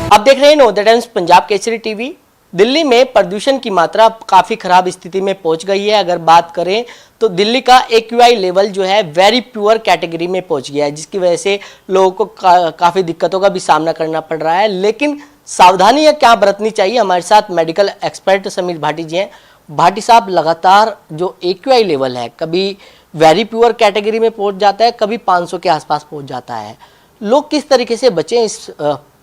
आप देख रहे हैं know the times Punjab Kesari TV. Delhi में प्रदूषण की मात्रा काफी खराब स्थिति में पहुंच गई है। अगर बात करें तो दिल्ली का एक्यूआई लेवल जो है वेरी प्योर कैटेगरी में पहुंच गया है, जिसकी वजह से लोगों को काफी दिक्कतों का भी सामना करना पड़ रहा है। लेकिन सावधानियां क्या बरतनी चाहिए, हमारे साथ मेडिकल एक्सपर्ट समीर भाटी जी हैं। भाटी साहब, लगातार जो एक्यूआई लेवल है कभी वेरी प्योर कैटेगरी में पहुंच जाता है, कभी 500 के आसपास पहुंच जाता है। लोग किस तरीके से बचें इस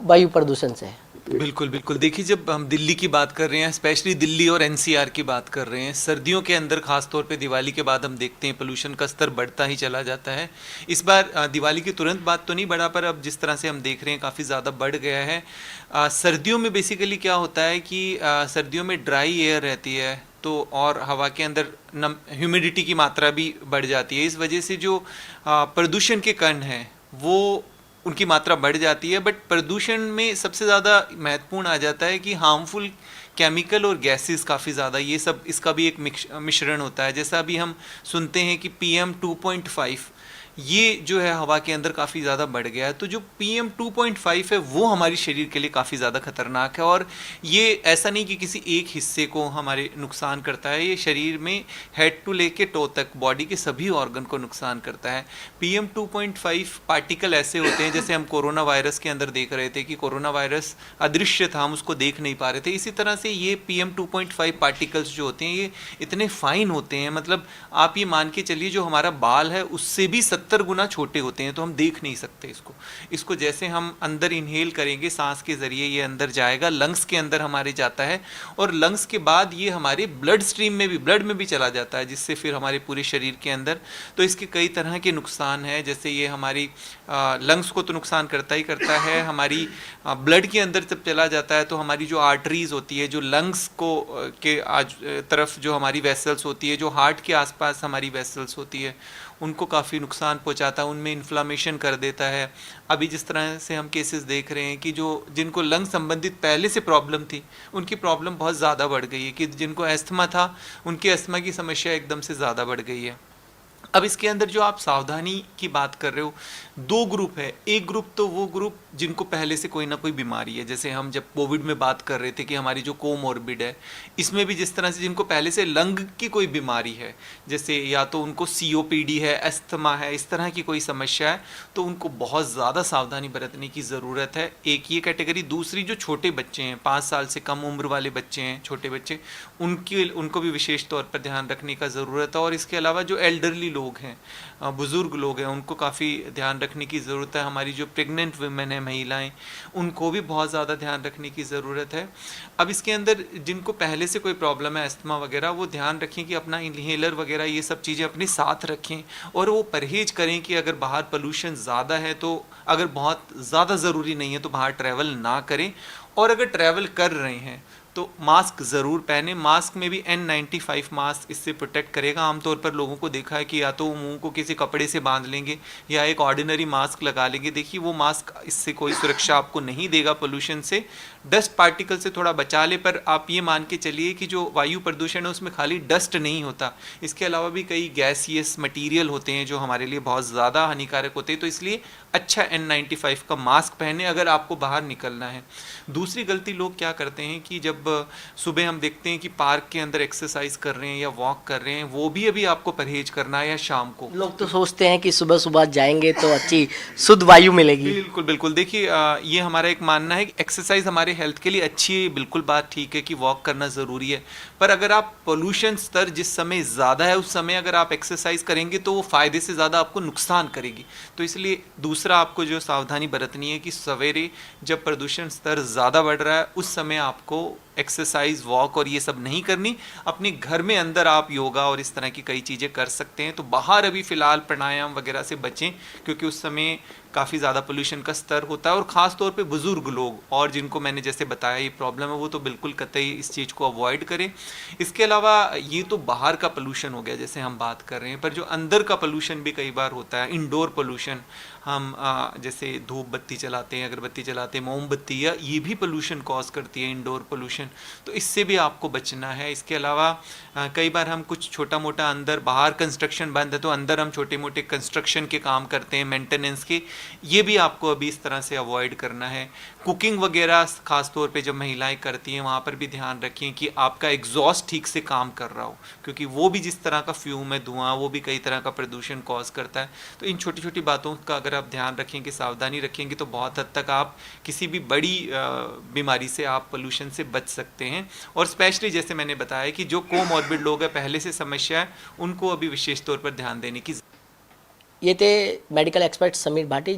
वायु प्रदूषण से? बिल्कुल बिल्कुल, देखिए जब हम दिल्ली की बात कर रहे हैं, स्पेशली दिल्ली और एनसीआर की बात कर रहे हैं, सर्दियों के अंदर खास तौर पे दिवाली के बाद हम देखते हैं पोल्यूशन का स्तर बढ़ता ही चला जाता है। इस बार दिवाली की तुरंत बाद तो नहीं बढ़ा, पर अब जिस तरह से हम देख रहे हैं काफ़ी ज़्यादा बढ़ गया है। सर्दियों में बेसिकली क्या होता है कि सर्दियों में ड्राई एयर रहती है, तो और हवा के अंदर ह्यूमिडिटी की मात्रा भी बढ़ जाती है। इस वजह से जो प्रदूषण के कण हैं वो उनकी मात्रा बढ़ जाती है। बट प्रदूषण में सबसे ज़्यादा महत्वपूर्ण आ जाता है कि हार्मफुल केमिकल और गैसेस काफ़ी ज़्यादा, ये सब इसका भी एक मिश्रण होता है। जैसा अभी हम सुनते हैं कि PM 2.5 ये जो है हवा के अंदर काफ़ी ज़्यादा बढ़ गया है। तो जो PM 2.5 है वो हमारे शरीर के लिए काफ़ी ज़्यादा खतरनाक है। और ये ऐसा नहीं कि किसी एक हिस्से को हमारे नुकसान करता है, ये शरीर में हेड टू लेके टो तक बॉडी के सभी ऑर्गन को नुकसान करता है। PM 2.5 पार्टिकल ऐसे होते हैं, जैसे हम कोरोना वायरस के अंदर देख रहे थे कि कोरोना वायरस अदृश्य था, हम उसको देख नहीं पा रहे थे। इसी तरह से ये PM 2.5 पार्टिकल्स जो होते हैं ये इतने फाइन होते हैं, मतलब आप ये मान के चलिए जो हमारा बाल है उससे भी 70 गुना छोटे होते हैं, तो हम देख नहीं सकते इसको जैसे हम अंदर इनहेल करेंगे सांस के जरिए, ये अंदर जाएगा, लंग्स के अंदर हमारे जाता है, और लंग्स के बाद ये हमारे ब्लड स्ट्रीम में भी, ब्लड में भी चला जाता है, जिससे फिर हमारे पूरे शरीर के अंदर। तो इसके कई तरह के नुकसान हैं, जैसे ये हमारी लंग्स को तो नुकसान करता ही करता है, हमारी ब्लड के अंदर जब चला जाता है तो हमारी जो आर्टरीज होती है, जो लंग्स को के तरफ जो हमारी वेसल्स होती है, जो हार्ट के आसपास हमारी वेसल्स होती है, उनको काफ़ी नुकसान पहुंचाता है, उनमें इन्फ्लामेशन कर देता है। अभी जिस तरह से हम केसेस देख रहे हैं कि जो जिनको लंग संबंधित पहले से प्रॉब्लम थी उनकी प्रॉब्लम बहुत ज़्यादा बढ़ गई है, कि जिनको अस्थमा था उनकी अस्थमा की समस्या एकदम से ज़्यादा बढ़ गई है। अब इसके अंदर जो आप सावधानी की बात कर रहे हो, दो ग्रुप है। एक ग्रुप तो वो ग्रुप जिनको पहले से कोई ना कोई बीमारी है, जैसे हम जब कोविड में बात कर रहे थे कि हमारी जो कोमॉर्बिड है, इसमें भी जिस तरह से जिनको पहले से लंग की कोई बीमारी है, जैसे या तो उनको COPD है, अस्थमा है, इस तरह की कोई समस्या है, तो उनको बहुत ज़्यादा सावधानी बरतने की ज़रूरत है। एक ये कैटेगरी। दूसरी जो छोटे बच्चे हैं, 5 साल से कम उम्र वाले बच्चे हैं, छोटे बच्चे, उनको भी विशेष तौर पर ध्यान रखने का ज़रूरत है। और इसके अलावा जो एल्डरली लोग हैं, बुज़ुर्ग लोग हैं, उनको काफ़ी ध्यान रखने की ज़रूरत है। हमारी जो प्रेग्नेंट वुमेन है, महिलाएं, उनको भी बहुत ज़्यादा ध्यान रखने की ज़रूरत है। अब इसके अंदर जिनको पहले से कोई प्रॉब्लम है, अस्थमा वगैरह, वो ध्यान रखें कि अपना इनहेलर वगैरह ये सब चीज़ें अपने साथ रखें, और वो परहेज करें कि अगर बाहर पोल्यूशन ज़्यादा है तो अगर बहुत ज़्यादा ज़रूरी नहीं है तो बाहर ट्रैवल ना करें। और अगर ट्रैवल कर रहे हैं तो मास्क ज़रूर पहने। मास्क में भी N95 मास्क इससे प्रोटेक्ट करेगा। आमतौर पर लोगों को देखा है कि या तो मुंह को किसी कपड़े से बांध लेंगे या एक ऑर्डिनरी मास्क लगा लेंगे। देखिए वो मास्क इससे कोई सुरक्षा आपको नहीं देगा पोल्यूशन से, डस्ट पार्टिकल से थोड़ा बचा ले। पर आप ये मान के चलिए कि जो वायु प्रदूषण है उसमें खाली डस्ट नहीं होता, इसके अलावा भी कई गैसियस मटीरियल होते हैं जो हमारे लिए बहुत ज़्यादा हानिकारक होते हैं। तो इसलिए अच्छा N95 का मास्क पहने अगर आपको बाहर निकलना है। दूसरी गलती लोग क्या करते हैं कि जब सुबह हम देखते हैं कि पार्क के अंदर एक्सरसाइज कर रहे हैं या वॉक कर रहे हैं, वो भी अभी आपको परहेज करना है, या शाम को। लोग तो सोचते हैं कि सुबह सुबह जाएंगे तो अच्छी शुद्ध वायु मिलेगी। बिल्कुल बिल्कुल, देखिए ये हमारा एक मानना है कि एक्सरसाइज हमारे हेल्थ के लिए अच्छी है, बिल्कुल बात ठीक है कि वॉक करना ज़रूरी है। पर अगर आप पोल्यूशन स्तर जिस समय ज़्यादा है उस समय अगर आप एक्सरसाइज करेंगे तो वो फ़ायदे से ज़्यादा आपको नुकसान करेगी। तो इसलिए दूसरा आपको जो सावधानी बरतनी है कि सवेरे जब प्रदूषण स्तर ज़्यादा बढ़ रहा है उस समय आपको एक्सरसाइज, वॉक और ये सब नहीं करनी। अपने घर में अंदर आप योगा और इस तरह की कई चीज़ें कर सकते हैं। तो बाहर अभी फ़िलहाल प्राणायाम वगैरह से बचें, क्योंकि उस समय काफ़ी ज़्यादा पोल्यूशन का स्तर होता है। और ख़ास तौर पे बुज़ुर्ग लोग और जिनको मैंने जैसे बताया ये प्रॉब्लम है, वो तो बिल्कुल कतई इस चीज़ को अवॉइड करें। इसके अलावा ये तो बाहर का पोल्यूशन हो गया जैसे हम बात कर रहे हैं, पर जो अंदर का पोल्यूशन भी कई बार होता है, इंडोर पोल्यूशन, हम जैसे धूप बत्ती चलाते हैं, अगरबत्ती चलाते हैं, मोमबत्ती, या ये भी पोल्यूशन कॉज करती है, इंडोर पोल्यूशन। तो इससे भी आपको बचना है। इसके अलावा कई बार हम कुछ छोटा मोटा अंदर, बाहर कंस्ट्रक्शन बंद है तो अंदर हम छोटे मोटे कंस्ट्रक्शन के काम करते हैं, मेंटेनेंस के, ये भी आपको अभी इस तरह से अवॉइड करना है। कुकिंग वगैरह खास तौर पे जब महिलाएं करती हैं वहाँ पर भी ध्यान रखें कि आपका एग्जॉस्ट ठीक से काम कर रहा हो, क्योंकि वो भी जिस तरह का फ्यूम है, धुआं, वो भी कई तरह का प्रदूषण कॉज करता है। तो इन छोटी छोटी बातों का अगर आप ध्यान रखेंगे, सावधानी रखेंगे, तो बहुत हद तक आप किसी भी बड़ी बीमारी से आप पोल्यूशन से बच सकते हैं। और स्पेशली जैसे मैंने बताया कि जो कोमॉर्बिड लोग हैं, पहले से समस्या है, उनको अभी विशेष तौर पर ध्यान देने की। ये थे मेडिकल एक्सपर्ट समीर भाटी।